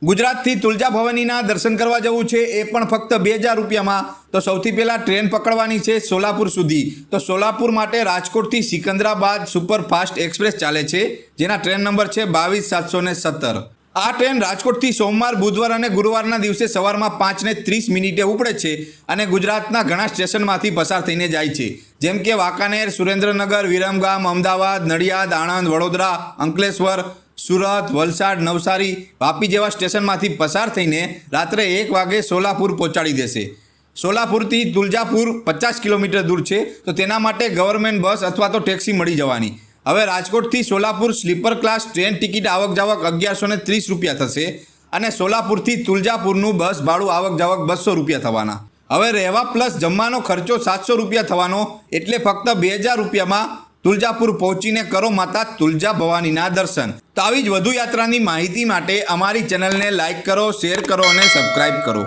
ગુજરાતથી તુલજા ભવાનીના દર્શન કરવા જવું છે એ પણ ફક્ત 2000 રૂપિયામાં। તો સૌથી પહેલાં ટ્રેન પકડવાની છે સોલાપુર સુધી। તો સોલાપુર માટે રાજકોટથી સિકંદરાબાદ સુપરફાસ્ટ એક્સપ્રેસ ચાલે છે, જેના ટ્રેન નંબર છે 22717। આ ટ્રેન રાજકોટથી સોમવાર, બુધવાર અને ગુરુવારના દિવસે સવારમાં 5:30 ઉપડે છે અને ગુજરાતના ઘણા સ્ટેશનમાંથી પસાર થઈને જાય છે, જેમ કે વાંકાનેર, સુરેન્દ્રનગર, વિરમગામ, અમદાવાદ, નડિયાદ, આણંદ, વડોદરા, અંકલેશ્વર, સુરત, વલસાડ, નવસારી, વાપી જેવા સ્ટેશનમાંથી પસાર થઈને રાત્રે 1 વાગે સોલાપુર પહોંચાડી દેશે। સોલાપુરથી તુલજાપુર 50 કિલોમીટર દૂર છે, તો તેના માટે ગવર્મેન્ટ બસ અથવા તો ટેક્સી મળી જવાની। હવે રાજકોટથી Solapur sleeper class train ticket આવક જાવક 1130 રૂપિયા થશે અને સોલાપુરથી તુલજાપુરનું બસ ભાડું આવક જાવક 200 રૂપિયા થવાના। હવે રહેવા પ્લસ જમવાનો ખર્ચો 700 રૂપિયા થવાનો, એટલે ફક્ત 2000 રૂપિયામાં તુલજાપુર પહોંચીને કરો માતા તુલજા ભવાનીના દર્શન। તો આવી જ વધુ યાત્રાની માહિતી માટે અમારી ચેનલને લાઇક કરો, શેર કરો અને સબસ્ક્રાઇબ કરો।